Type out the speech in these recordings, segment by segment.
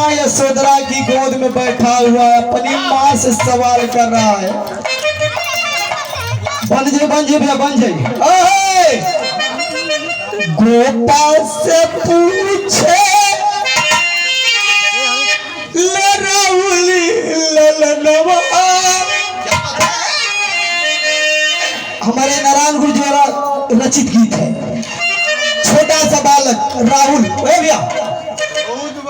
माँ यशोधरा की गोद में बैठा हुआ अपनी माँ से सवाल कर रहा है। बन जाइए भैया बन जाइए। गोपाल से पूछे ले राहुली ललनवा। हमारे नारायण गुरु द्वारा रचित गीत है। छोटा सा बालक राहुल, भैया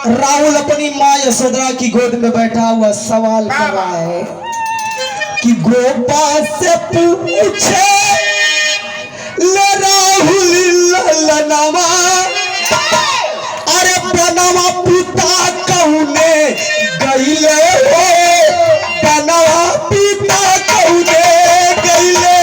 राहुल अपनी माँ यशोधरा की गोद में बैठा हुआ सवाल कर रहा है कि गोपाल से पूछे ले राहुल ललनवा। अरे बनवा पिता कौने गईले हो, बनवा पिता कौने गईले।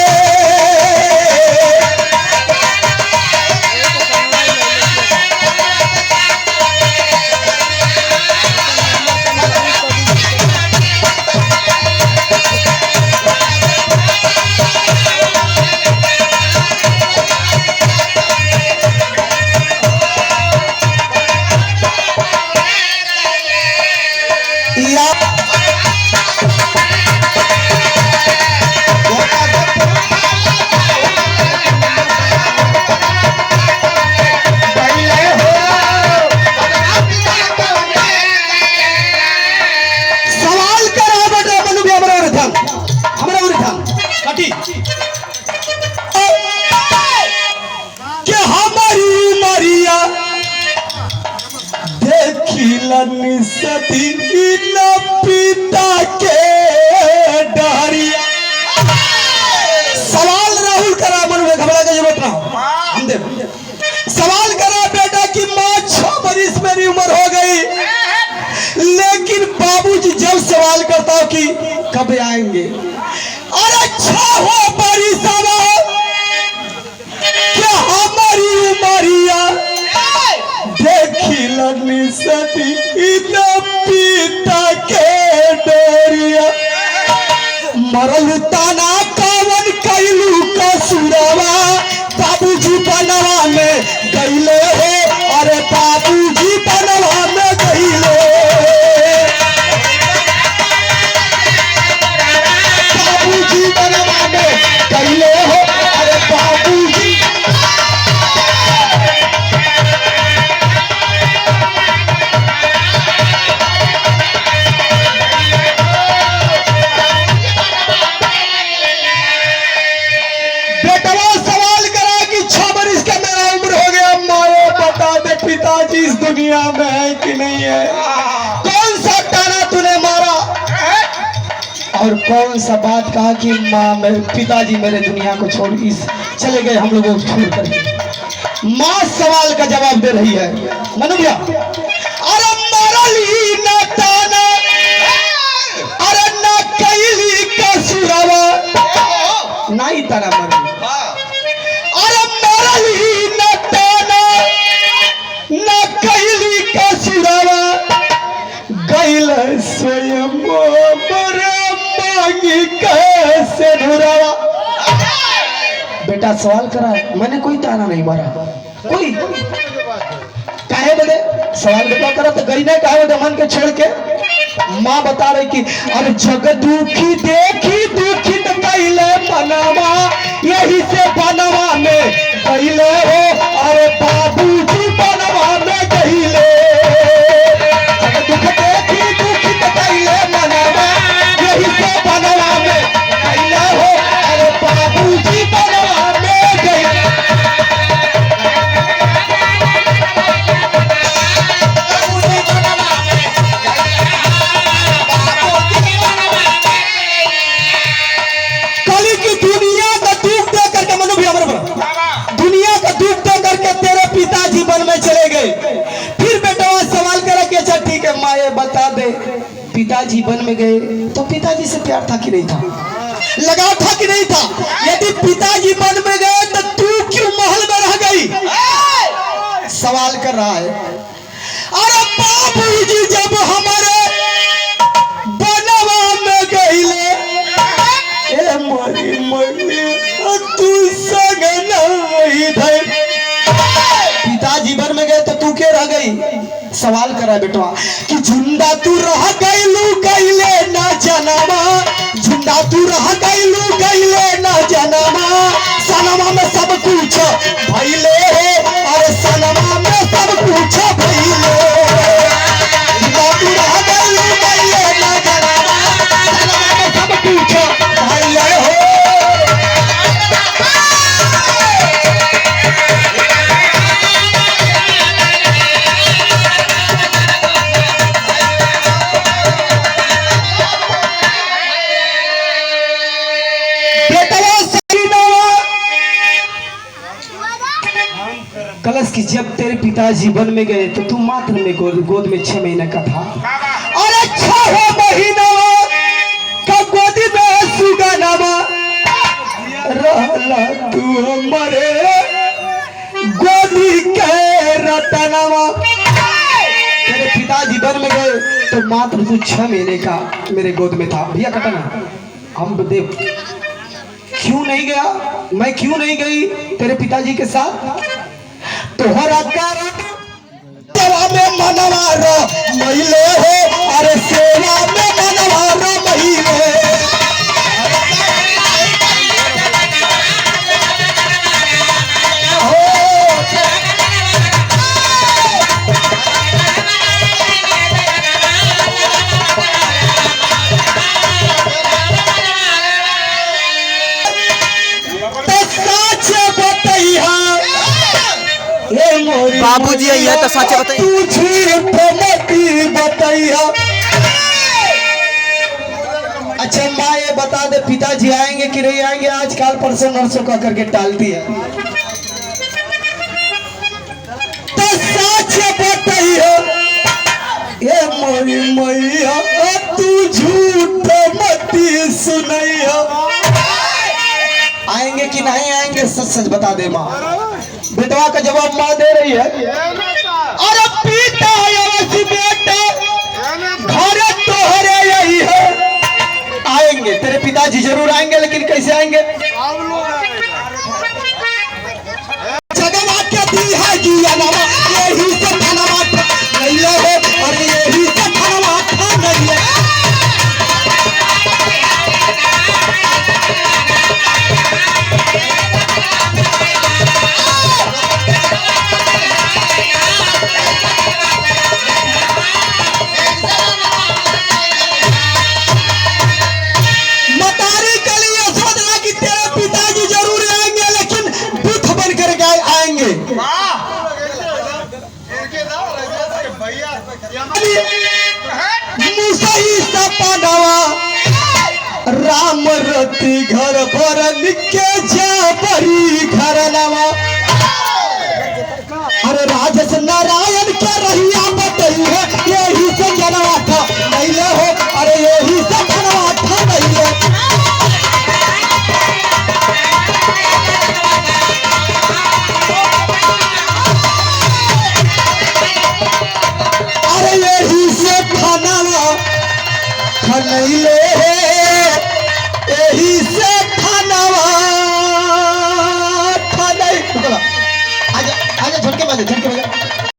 सती न पिता के डरिया। सवाल राहुल करा, मन में घबरा के जरूरत ना हम दे। सवाल करा बेटा कि माँ 6 बरिस मेरी उम्र हो गई, लेकिन बाबूजी जब सवाल करता हूं कि कब आएंगे, अरे 6 बरिस क्या हमारी उमरिया देखी लगनी सती न पिता के डोरिया। मरल ताना कावन कैलू कसुरवा, बाबूजी बनवा में गईले हो। अरे बाबूजी बनवा में गईले, बाबूजी बनवा में गईले हो। अरे बाबूजी पिताजी इस दुनिया में है कि नहीं है? कौन सा ताना तूने मारा और कौन सा बात कहा कि माँ मेरे पिताजी मेरे दुनिया को छोड़ इस चले गए, हम लोगों को छोड़ कर। माँ सवाल का जवाब दे रही है। मनु भैया अरे मरली न ताना, अरे न कैली कसुरवा, नहीं ताना मरली। अरे मरली न ताना न कैली कसुरवा, गैल स्वयं मोरे मांगी कैसे ढुरवा। बेटा सवाल करा, मैंने कोई ताना नहीं मारा, कोई काहे बदे सवाल बेटा करा तो गई नहीं, काहे बदे मन के छेड़ के। माँ बता रही कि अब जग दुखी देखी दुखित कैले बनवा, यही से बनवा में गईले हो। अरे बाबूजी बनवा में गईले, जग दुख देखी दुखित कैले बनवा, यही से बनवा में गईले हो। अरे बाबूजी बनवा में गईले। चले गए। फिर बेटा सवाल करा कि अच्छा ठीक है माँ ये बता दे, पिताजी वन में गए तो पिताजी से प्यार था कि नहीं था, लगाव था कि नहीं था? यदि पिताजी वन में गए तो तू क्यों महल में रह गई? सवाल कर रहा है। अरे बाबूजी जब हमारे बनवा में गईले, ए मरी मरी तू संग न वही धर। पिताजी वन में गए तो तू क्यों रह गई? सवाल करा बेटवा कि जिंदा तू रह गइलू गइले ना जनमा, जिंदा तू रह गइलू गइले ना जनमा, सनमा में सब कुछ भइले, अरे सनमा में सब कुछ भइले, जिंदा तू रह गइलू गइले ना जनमा, सनमा में सब कुछ भइले हो। कलश की जब तेरे पिताजी वन में गए तो तू मात्र में गोद में 6 महीने का था, और 6 महीना का गोदी में सुगनमा रहला तू हमारे गोदी के रतनवा। तेरे पिताजी वन में गए तो मात्र तू 6 महीने का मेरे गोद में था। भैया कटना हम देव क्यों नहीं गया, मैं क्यों नहीं गई तेरे पिताजी के साथ? तोहरा कारण सेवा में मनवा रो महिले हो, अरे सेवा में मनवा रो महिले, बाबूजी है तो सच बताइए। अच्छा माँ ये बता दे पिताजी आएंगे कि नहीं आएंगे? आजकल परसों नरसों का करके टालती है। तो सच बताइए ये मोरी मैया, तू झूठ मत सुनैया। आएंगे कि नहीं आएंगे? सच सच बता दे माँ। बेटवा का जवाब माँ दे रही है। अरे पिता बेटा घर तोहरे यही है। आएंगे तेरे पिताजी जरूर आएंगे, लेकिन कैसे आएंगे? जगवा के दी है जियानवा, यही से धनवा नहीं ले, और यही से धनवा नहीं ले। राम रति घर भर निके जा बड़ी घर नवा, अरे राजेश नारायण के रहिया बतई है, यही से जनवा था नहीं हो, अरे यही से जनवा था नहीं है। अरे यही से खाना खनैले